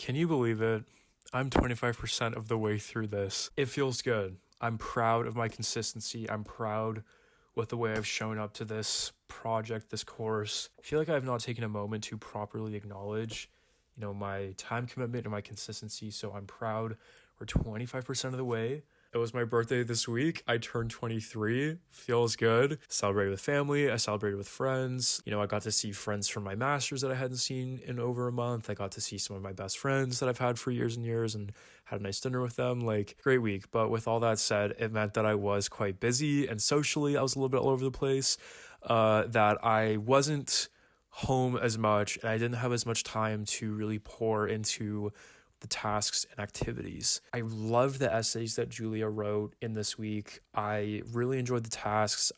Can you believe it? I'm 25% of the way through this. It feels good. I'm proud of my consistency. I'm proud with the way I've shown up to this project, this course. I feel like I've not taken a moment to properly acknowledge, my time commitment and my consistency. So I'm proud. We're 25% of the way. It was my birthday this week. I turned 23. Feels good. Celebrated with family. I celebrated with friends. I got to see friends from my master's that I hadn't seen in over a month. I got to see some of my best friends that I've had for years and years and had a nice dinner with them. Great week. But with all that said, it meant that I was quite busy and socially I was a little bit all over the place, that I wasn't home as much and I didn't have as much time to really pour into the tasks and activities. I love the essays that Julia wrote in this week. I really enjoyed the tasks.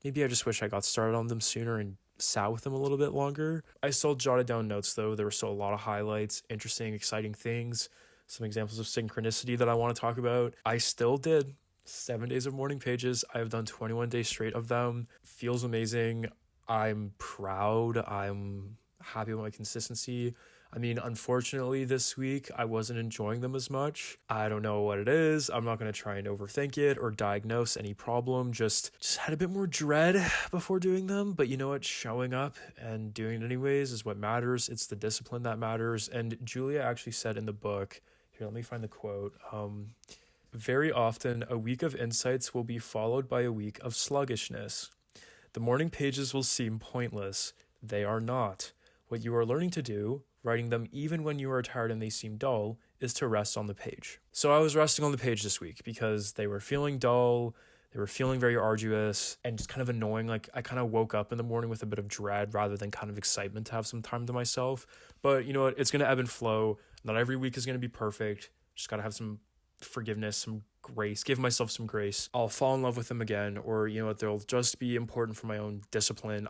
Maybe I just wish I got started on them sooner and sat with them a little bit longer. I still jotted down notes though. There were still a lot of highlights, interesting, exciting things, some examples of synchronicity that I want to talk about. I still did 7 days of morning pages. I have done 21 days straight of them. Feels amazing. I'm proud. I'm happy with my consistency. Unfortunately, this week I wasn't enjoying them as much. I don't know what it is. I'm not going to try and overthink it or diagnose any problem. Just had a bit more dread before doing them. But you know what? Showing up and doing it anyways is what matters. It's the discipline that matters. And Julia actually said in the book, here, let me find the quote. Very often, a week of insights will be followed by a week of sluggishness. The morning pages will seem pointless. They are not. What you are learning to do, writing them even when you are tired and they seem dull, is to rest on the page. So I was resting on the page this week because they were feeling dull, they were feeling very arduous, and just kind of annoying. I kind of woke up in the morning with a bit of dread rather than kind of excitement to have some time to myself. But you know what? It's going to ebb and flow. Not every week is going to be perfect. Just got to have some forgiveness, some grace, give myself some grace. I'll fall in love with them again, or they'll just be important for my own discipline.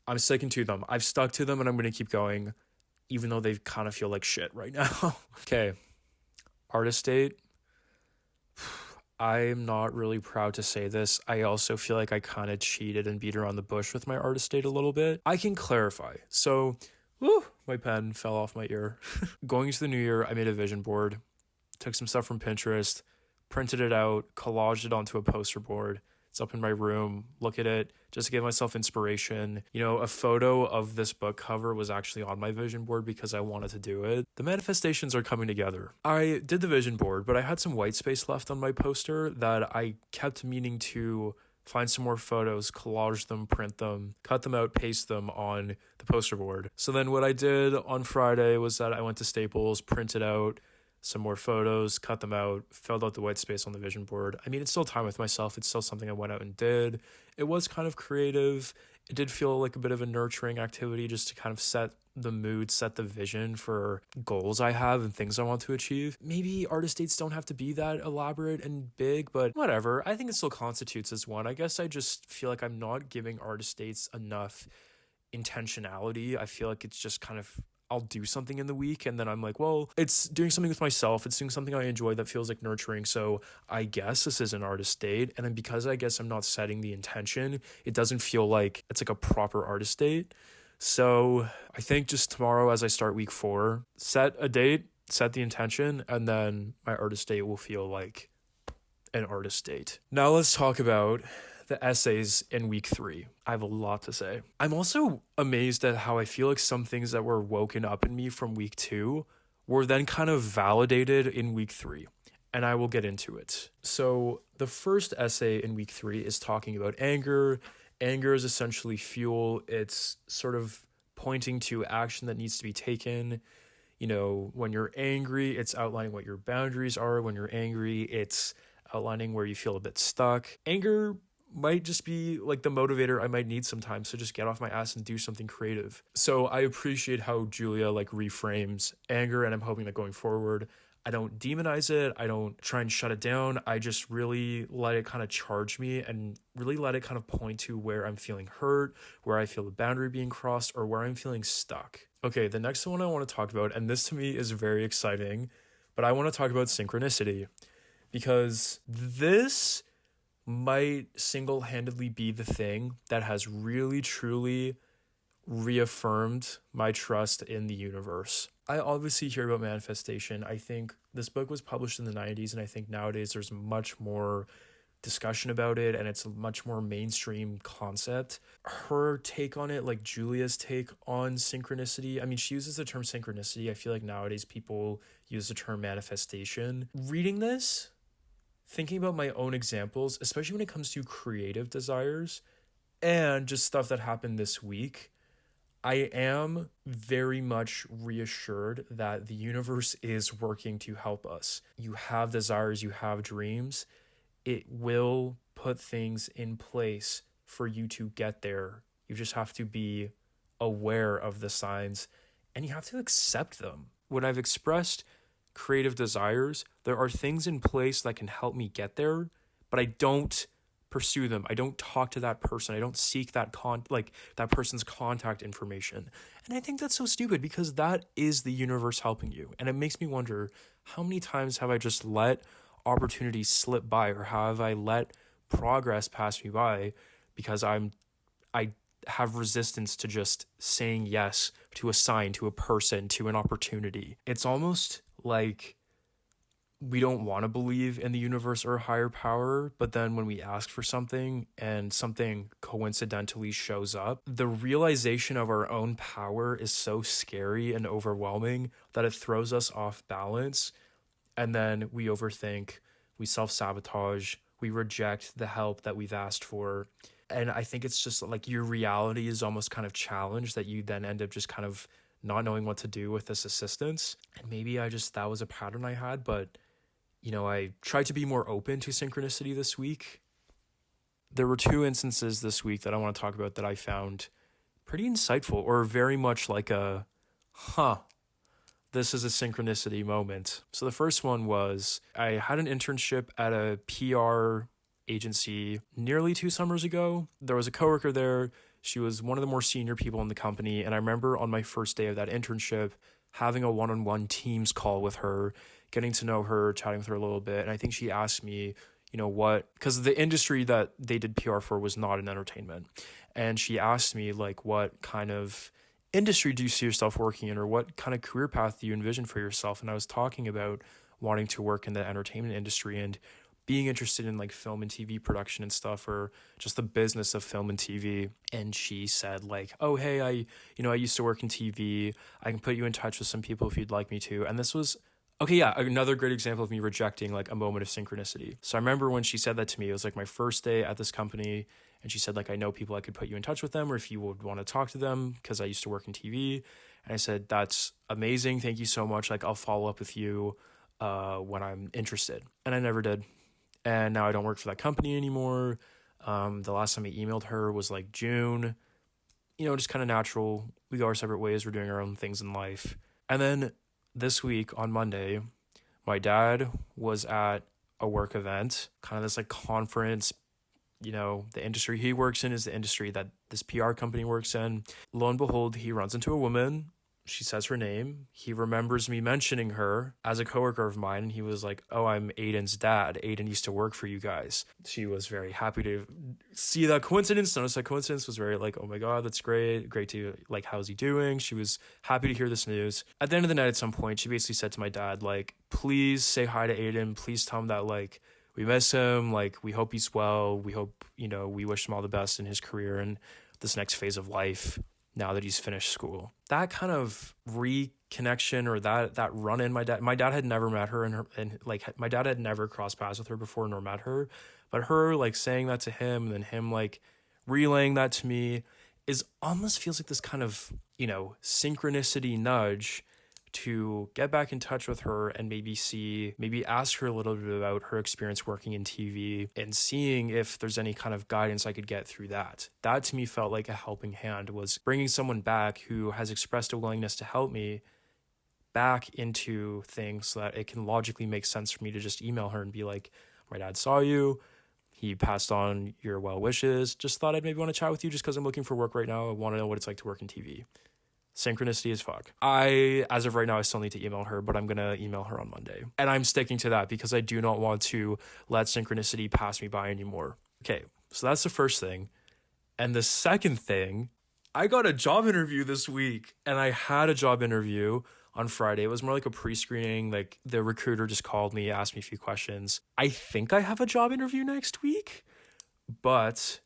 I'm sticking to them. I've stuck to them and I'm going to keep going, even though they kind of feel like shit right now. Okay. Artist date. I'm not really proud to say this. I also feel like I kind of cheated and beat around the bush with my artist date a little bit. I can clarify. So, my pen fell off my ear. Going into the new year, I made a vision board, took some stuff from Pinterest, printed it out, collaged it onto a poster board. It's up in my room. Look at it just to give myself inspiration. A photo of this book cover was actually on my vision board because I wanted to do it. The manifestations are coming together. I did the vision board, but I had some white space left on my poster that I kept meaning to find some more photos, collage them, print them, cut them out, paste them on the poster board. So then what I did on Friday was that I went to Staples, printed out some more photos, cut them out, filled out the white space on the vision board. It's still time with myself. It's still something I went out and did. It was kind of creative. It did feel like a bit of a nurturing activity just to kind of set the mood, set the vision for goals I have and things I want to achieve. Maybe artist dates don't have to be that elaborate and big, but whatever. I think it still constitutes as one. I guess I just feel like I'm not giving artist dates enough intentionality. I feel like it's just kind of I'll do something in the week and then I'm like, well, it's doing something with myself. It's doing something I enjoy that feels like nurturing. So I guess this is an artist date. And then because I guess I'm not setting the intention, it doesn't feel like it's like a proper artist date. So I think just tomorrow as I start week 4, set a date, set the intention, and then my artist date will feel like an artist date. Now let's talk about the essays in week 3. I have a lot to say. I'm also amazed at how I feel like some things that were woken up in me from week 2 were then kind of validated in week 3. And I will get into it. So the first essay in week 3 is talking about anger. Anger is essentially fuel. It's sort of pointing to action that needs to be taken. When you're angry, it's outlining what your boundaries are. When you're angry, it's outlining where you feel a bit stuck. Anger might just be like the motivator I might need sometimes to just get off my ass and do something creative. So I appreciate how Julia reframes anger, and I'm hoping that going forward, I don't demonize it. I don't try and shut it down. I just really let it kind of charge me and really let it kind of point to where I'm feeling hurt, where I feel the boundary being crossed, or where I'm feeling stuck. Okay, the next one I want to talk about, and this to me is very exciting, but I want to talk about synchronicity because this might single-handedly be the thing that has really, truly reaffirmed my trust in the universe. I obviously hear about manifestation. I think this book was published in the 90s, and I think nowadays there's much more discussion about it, and it's a much more mainstream concept. Her take on it, like Julia's take on synchronicity, I mean, she uses the term synchronicity. I feel like nowadays people use the term manifestation. Reading this, thinking about my own examples, especially when it comes to creative desires and just stuff that happened this week, I am very much reassured that the universe is working to help us. You have desires, you have dreams. It will put things in place for you to get there. You just have to be aware of the signs and you have to accept them. When I've expressed creative desires, there are things in place that can help me get there, but I don't pursue them. I don't talk to that person. I don't seek that that person's contact information. And I think that's so stupid because that is the universe helping you. And it makes me wonder, how many times have I just let opportunities slip by, or have I let progress pass me by because I have resistance to just saying yes to a sign, to a person, to an opportunity. It's almost like we don't want to believe in the universe or a higher power, but then when we ask for something and something coincidentally shows up, the realization of our own power is so scary and overwhelming that it throws us off balance. And then we overthink, we self-sabotage, we reject the help that we've asked for. And I think it's just like your reality is almost kind of challenged, that you then end up just kind of not knowing what to do with this assistance. And maybe that was a pattern I had, but I tried to be more open to synchronicity this week. There were 2 instances this week that I want to talk about that I found pretty insightful, or very much like this is a synchronicity moment. So the first one was, I had an internship at a PR agency nearly 2 summers ago. There was a coworker there. She was one of the more senior people in the company. And I remember on my first day of that internship, having a one-on-one Teams call with her, getting to know her, chatting with her a little bit. And I think she asked me, because the industry that they did PR for was not in entertainment. And she asked me, like, what kind of industry do you see yourself working in, or what kind of career path do you envision for yourself? And I was talking about wanting to work in the entertainment industry and being interested in like film and TV production and stuff, or just the business of film and TV. And she said like, oh, hey, I used to work in TV. I can put you in touch with some people if you'd like me to. And this was, okay, yeah, another great example of me rejecting like a moment of synchronicity. So I remember when she said that to me, it was like my first day at this company. And she said, like, I know people, I could put you in touch with them, or if you would want to talk to them, because I used to work in TV. And I said, that's amazing. Thank you so much. Like, I'll follow up with you when I'm interested. And I never did. And now I don't work for that company anymore. The last time I emailed her was like June. Just kind of natural. We go our separate ways. We're doing our own things in life. And then this week on Monday, my dad was at a work event, kind of this like conference. The industry he works in is the industry that this PR company works in. Lo and behold, he runs into a woman. She says her name. He remembers me mentioning her as a coworker of mine. And he was like, oh, I'm Aiden's dad. Aiden used to work for you guys. She was very happy to see that coincidence. Notice that coincidence, was very like, oh my God, that's great. Great to like, how's he doing? She was happy to hear this news. At the end of the night, at some point, she basically said to my dad, like, please say hi to Aiden. Please tell him that like, we miss him. Like, we hope he's well. We hope, we wish him all the best in his career and this next phase of life now that he's finished school. That kind of reconnection, or that run-in, my dad had never met her, and my dad had never crossed paths with her before nor met her. But her like saying that to him, and then him like relaying that to me, is almost feels like this kind of, synchronicity nudge to get back in touch with her and maybe ask her a little bit about her experience working in TV and seeing if there's any kind of guidance I could get through that. That to me felt like a helping hand, was bringing someone back who has expressed a willingness to help me back into things so that it can logically make sense for me to just email her and be like, my dad saw you. He passed on your well wishes. Just thought I'd maybe want to chat with you just because I'm looking for work right now. I want to know what it's like to work in TV. Synchronicity as fuck. As of right now, I still need to email her, but I'm going to email her on Monday. And I'm sticking to that because I do not want to let synchronicity pass me by anymore. Okay, so that's the first thing. And the second thing I got a job interview this week, and I had a job interview on Friday. It was more like a pre-screening. Like the recruiter just called me, asked me a few questions. I think I have a job interview next week, but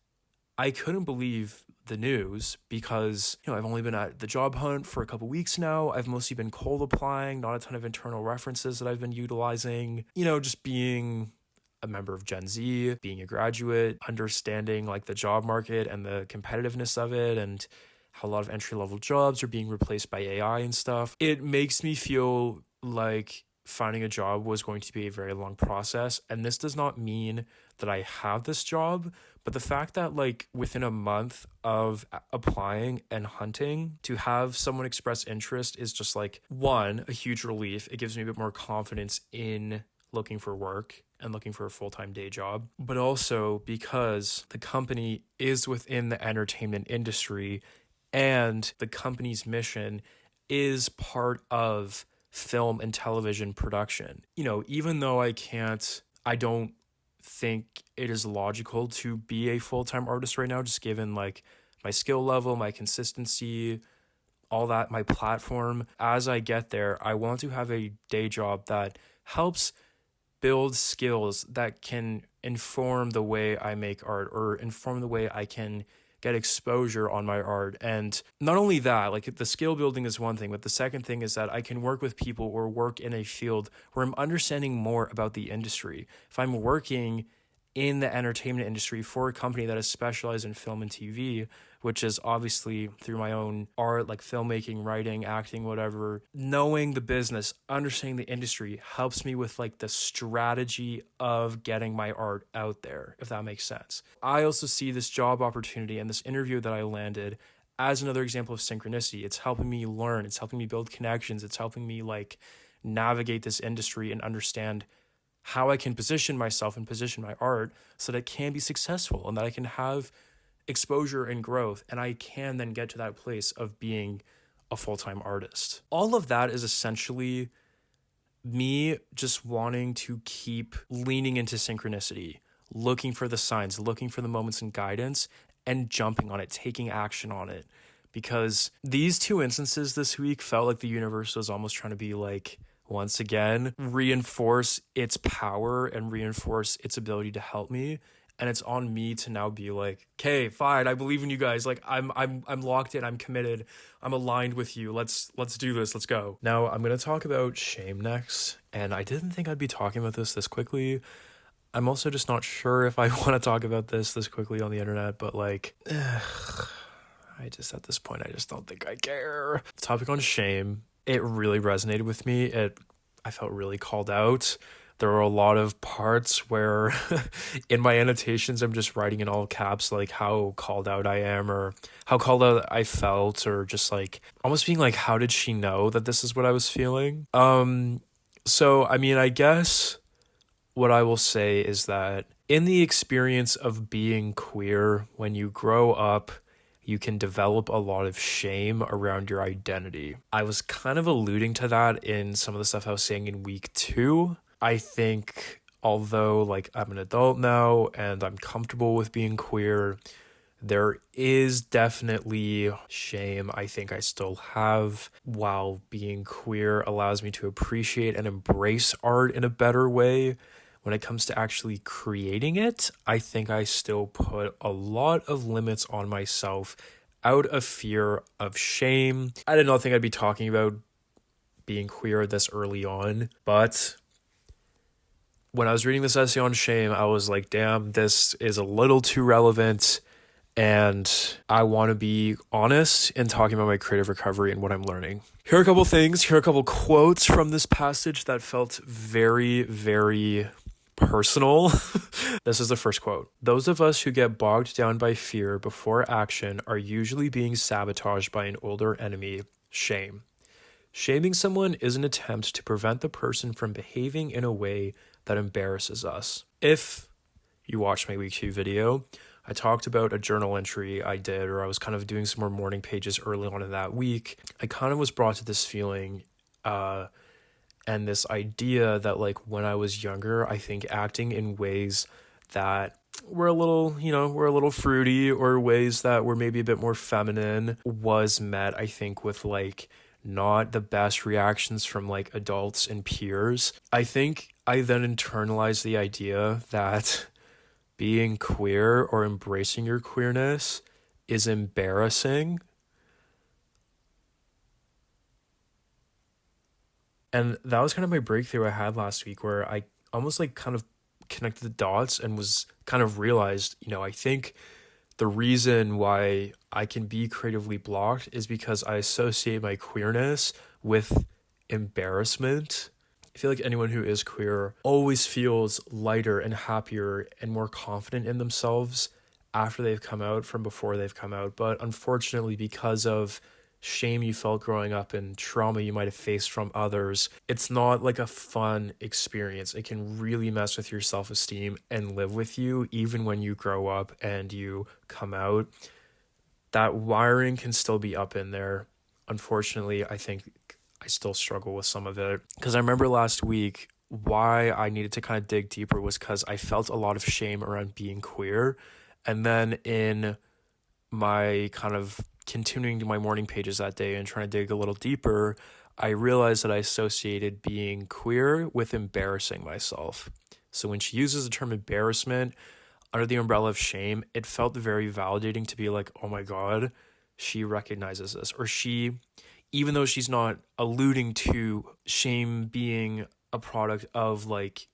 I couldn't believe the news because, I've only been at the job hunt for a couple weeks now. I've mostly been cold applying, not a ton of internal references that I've been utilizing, just being a member of Gen Z, being a graduate, understanding like the job market and the competitiveness of it, and how a lot of entry-level jobs are being replaced by AI and stuff. It makes me feel like finding a job was going to be a very long process. And this does not mean that I have this job, but the fact that like within a month of applying and hunting, to have someone express interest is just like, one, a huge relief. It gives me a bit more confidence in looking for work and looking for a full-time day job, but also because the company is within the entertainment industry and the company's mission is part of film and television production. Even though I don't think it is logical to be a full-time artist right now, just given like my skill level, my consistency, all that, my platform. As I get there, I want to have a day job that helps build skills that can inform the way I make art or inform the way I can get exposure on my art. And not only that, like the skill building is one thing, but the second thing is that I can work with people or work in a field where I'm understanding more about the industry. If I'm working in the entertainment industry for a company that is specialized in film and TV, which is obviously through my own art, like filmmaking, writing, acting, whatever, knowing the business, understanding the industry helps me with like the strategy of getting my art out there, if that makes sense. I also see this job opportunity and this interview that I landed as another example of synchronicity. It's helping me learn, it's helping me build connections, it's helping me like navigate this industry and understand how I can position myself and position my art so that it can be successful and that I can have exposure and growth, and I can then get to that place of being a full-time artist. All of that is essentially me just wanting to keep leaning into synchronicity, looking for the signs, looking for the moments and guidance, and jumping on it, taking action on it. Because these two instances this week felt like the universe was almost trying to be like, once again, reinforce its power and reinforce its ability to help me. And it's on me to now be like, okay, fine, I believe in you guys. Like I'm locked in, I'm committed, I'm aligned with you. Let's do this, let's go. Now I'm gonna talk about shame next. And I didn't think I'd be talking about this quickly. I'm also just not sure if I want to talk about this quickly on the internet, but like, at this point, I just don't think I care. The topic on shame, it really resonated with me. I felt really called out. There were a lot of parts where in my annotations, I'm just writing in all caps, like how called out I am or how called out I felt, or just like almost being like, how did she know that this is what I was feeling? So, I mean, I guess what I will say is that in the experience of being queer, when you grow up, you can develop a lot of shame around your identity. I was kind of alluding to that in some of the stuff I was saying in week 2. I think although like I'm an adult now and I'm comfortable with being queer, there is definitely shame I think I still have. While being queer allows me to appreciate and embrace art in a better way, when it comes to actually creating it, I think I still put a lot of limits on myself out of fear of shame. I did not think I'd be talking about being queer this early on, but when I was reading this essay on shame, I was like, damn, this is a little too relevant. And I want to be honest in talking about my creative recovery and what I'm learning. Here are a couple things. Here are a couple quotes from this passage that felt very, very personal. This is the first quote. "Those of us who get bogged down by fear before action are usually being sabotaged by an older enemy, shame. Shaming someone is an attempt to prevent the person from behaving in a way that embarrasses us." If you watched my week 2 video, I talked about a journal entry I did, or I was kind of doing some more morning pages early on in that week. I kind of was brought to this feeling and this idea that like when I was younger, I think acting in ways that were a little, were a little fruity, or ways that were maybe a bit more feminine, was met, I think, with like not the best reactions from like adults and peers. I think I then internalized the idea that being queer or embracing your queerness is embarrassing. And that was kind of my breakthrough I had last week, where I almost like kind of connected the dots and was kind of realized, I think the reason why I can be creatively blocked is because I associate my queerness with embarrassment. I feel like anyone who is queer always feels lighter and happier and more confident in themselves after they've come out from before they've come out. But unfortunately, because of shame you felt growing up and trauma you might have faced from others, it's not like a fun experience. It can really mess with your self-esteem and live with you even when you grow up and you come out. That wiring can still be up in there. Unfortunately, I think I still struggle with some of it. Because I remember last week, why I needed to kind of dig deeper was because I felt a lot of shame around being queer. And then in my kind of continuing to my morning pages that day and trying to dig a little deeper, I realized that I associated being queer with embarrassing myself. So when she uses the term embarrassment under the umbrella of shame, it felt very validating to be like, oh my God, she recognizes this. Or she, even though she's not alluding to shame being a product of like,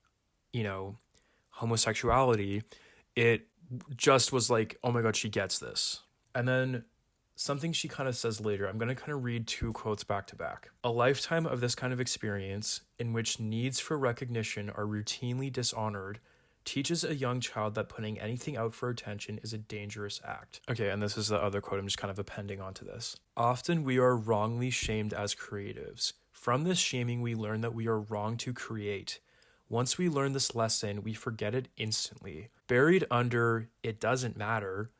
homosexuality, it just was like, oh my God, she gets this. And then something she kind of says later, I'm going to kind of read two quotes back to back. A lifetime of this kind of experience, in which needs for recognition are routinely dishonored, teaches a young child that putting anything out for attention is a dangerous act. Okay, and this is the other quote I'm just kind of appending onto this. Often we are wrongly shamed as creatives. From this shaming, we learn that we are wrong to create. Once we learn this lesson, we forget it instantly. Buried under "it doesn't matter,"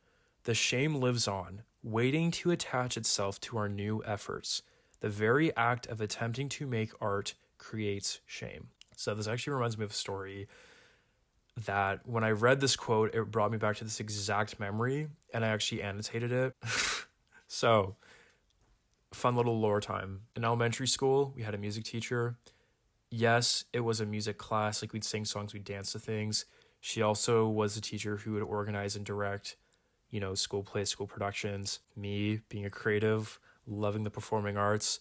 the shame lives on, waiting to attach itself to our new efforts. The very act of attempting to make art creates shame. So this actually reminds me of a story that when I read this quote, it brought me back to this exact memory, and I actually annotated it. So, fun little lore time. In elementary school, we had a music teacher. Yes, it was a music class. Like, we'd sing songs, we'd dance to things. She also was a teacher who would organize and direct, school plays, school productions. Me, being a creative, loving the performing arts,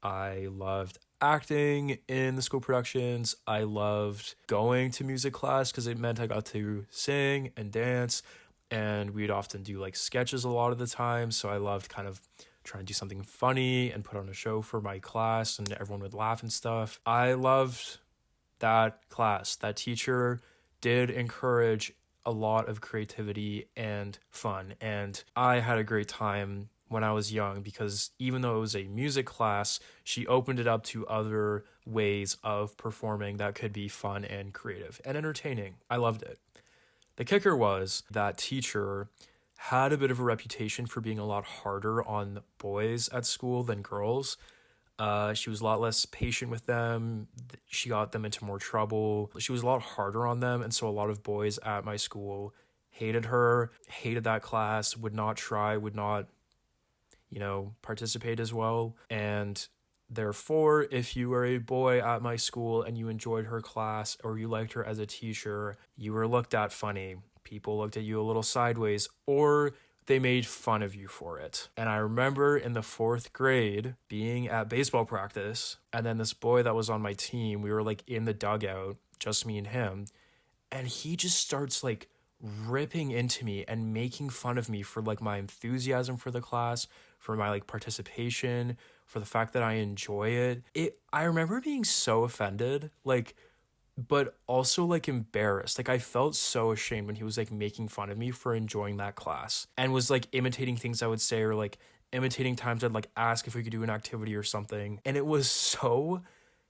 I loved acting in the school productions. I loved going to music class because it meant I got to sing and dance, and we'd often do like sketches a lot of the time. So I loved kind of trying to do something funny and put on a show for my class, and everyone would laugh and stuff. I loved that class. That teacher did encourage a lot of creativity and fun, and I had a great time when I was young, because even though it was a music class, she opened it up to other ways of performing that could be fun and creative and entertaining. I loved it. The kicker was that teacher had a bit of a reputation for being a lot harder on boys at school than girls. She was a lot less patient with them. She got them into more trouble. She was a lot harder on them, and so a lot of boys at my school hated her, hated that class, would not try, would not participate as well. And therefore, if you were a boy at my school and you enjoyed her class or you liked her as a teacher, you were looked at funny. People looked at you a little sideways, or they made fun of you for it. And I remember in the 4th grade being at baseball practice, and then this boy that was on my team, we were like in the dugout, just me and him, and he just starts like ripping into me and making fun of me for like my enthusiasm for the class, for my like participation, for the fact that I enjoy it. I remember being so offended, like, but also like embarrassed. Like, I felt so ashamed when he was like making fun of me for enjoying that class, and was like imitating things I would say, or like imitating times I'd like ask if we could do an activity or something. And it was so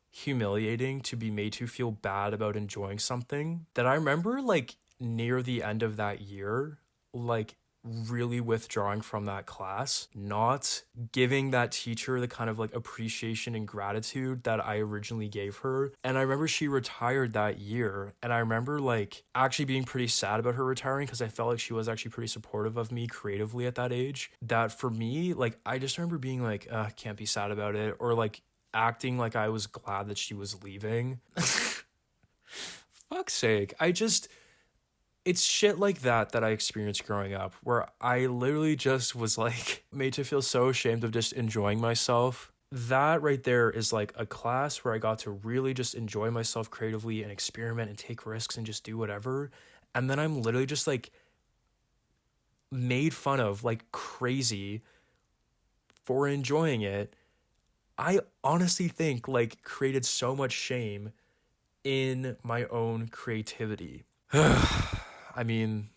humiliating to be made to feel bad about enjoying something, that I remember like near the end of that year, like really withdrawing from that class, not giving that teacher the kind of like appreciation and gratitude that I originally gave her. And I remember she retired that year, and I remember like actually being pretty sad about her retiring because I felt like she was actually pretty supportive of me creatively at that age. That for me, like I just remember being like, can't be sad about it, or like acting like I was glad that she was leaving. Fuck's sake. It's shit like that I experienced growing up, where I literally just was like made to feel so ashamed of just enjoying myself. That right there is like a class where I got to really just enjoy myself creatively and experiment and take risks and just do whatever. And then I'm literally just like made fun of like crazy for enjoying it. I honestly think like created so much shame in my own creativity. I mean,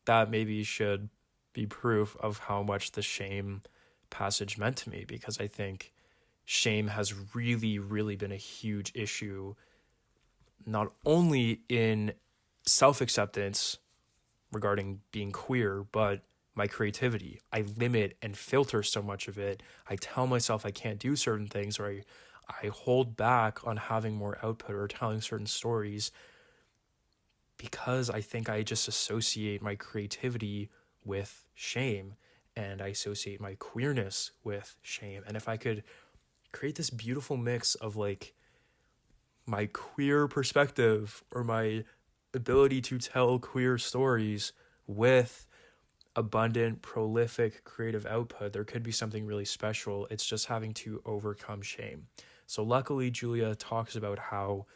that maybe should be proof of how much the shame passage meant to me, because I think shame has really, really been a huge issue, not only in self acceptance regarding being queer, but my creativity. I limit and filter so much of it. I tell myself I can't do certain things, or I hold back on having more output or telling certain stories because I think I just associate my creativity with shame, and I associate my queerness with shame. And if I could create this beautiful mix of like my queer perspective or my ability to tell queer stories with abundant, prolific creative output, there could be something really special. It's just having to overcome shame. So luckily, Julia talks about how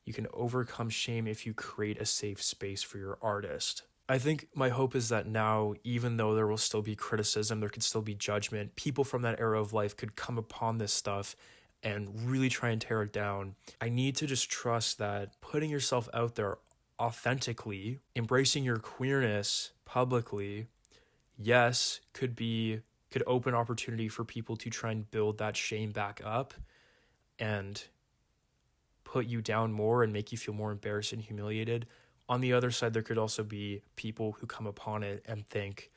you can overcome shame if you create a safe space for your artist. I think my hope is that now, even though there will still be criticism, there could still be judgment, people from that era of life could come upon this stuff and really try and tear it down. I need to just trust that putting yourself out there authentically, embracing your queerness publicly, yes, could open opportunity for people to try and build that shame back up and put you down more and make you feel more embarrassed and humiliated. On the other side, there could also be people who come upon it and think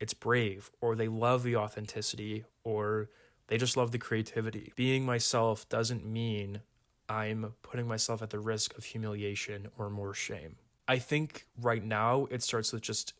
it's brave, or they love the authenticity, or they just love the creativity. Being myself doesn't mean I'm putting myself at the risk of humiliation or more shame. I think right now it starts with just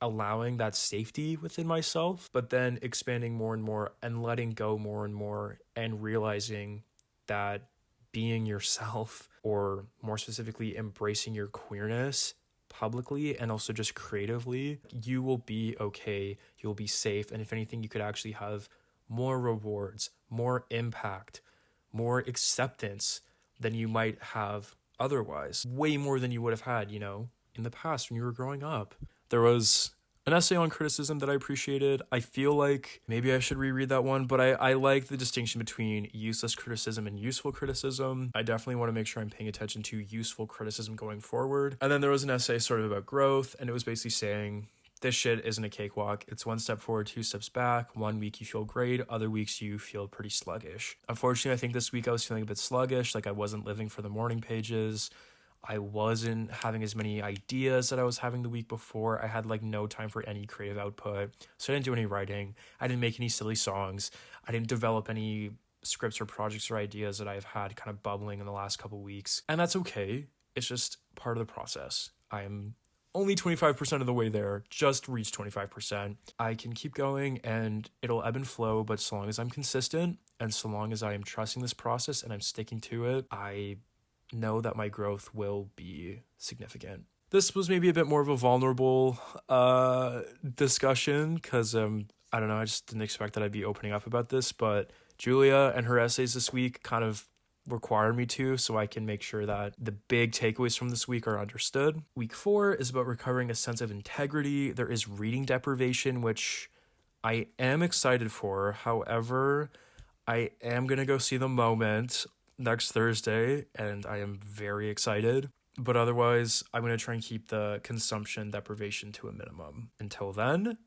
allowing that safety within myself, but then expanding more and more and letting go more and more and realizing that being yourself, or more specifically, embracing your queerness publicly and also just creatively, you will be okay, you'll be safe, and if anything, you could actually have more rewards, more impact, more acceptance than you might have otherwise. Way more than you would have had, in the past when you were growing up. There was an essay on criticism that I appreciated. I feel like maybe I should reread that one, but I like the distinction between useless criticism and useful criticism. I definitely want to make sure I'm paying attention to useful criticism going forward. And then there was an essay sort of about growth, and it was basically saying, this shit isn't a cakewalk. It's one step forward, two steps back. 1 week you feel great, other weeks you feel pretty sluggish. Unfortunately, I think this week I was feeling a bit sluggish, like I wasn't living for the morning pages. I wasn't having as many ideas that I was having the week before. I had like no time for any creative output. So I didn't do any writing. I didn't make any silly songs. I didn't develop any scripts or projects or ideas that I've had kind of bubbling in the last couple weeks. And that's okay. It's just part of the process. I'm only 25% of the way there, just reached 25%. I can keep going and it'll ebb and flow, but so long as I'm consistent and so long as I am trusting this process and I'm sticking to it, I know that my growth will be significant. This was maybe a bit more of a vulnerable discussion because I don't know, I just didn't expect that I'd be opening up about this, but Julia and her essays this week kind of require me to, so I can make sure that the big takeaways from this week are understood. Week 4 is about recovering a sense of integrity. There is reading deprivation, which I am excited for. However, I am going to go see The Moment next Thursday, and I am very excited. But otherwise, I'm going to try and keep the consumption deprivation to a minimum. Until then,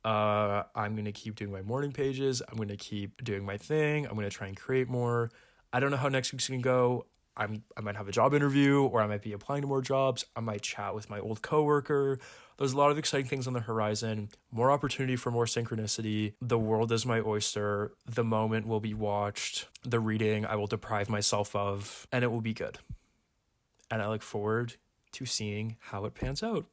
I'm going to keep doing my morning pages. I'm going to keep doing my thing. I'm going to try and create more. I don't know how next week's going to go. I might have a job interview, or I might be applying to more jobs. I might chat with my old coworker. There's a lot of exciting things on the horizon, more opportunity for more synchronicity. The world is my oyster. The moment will be watched. The reading I will deprive myself of, and it will be good. And I look forward to seeing how it pans out.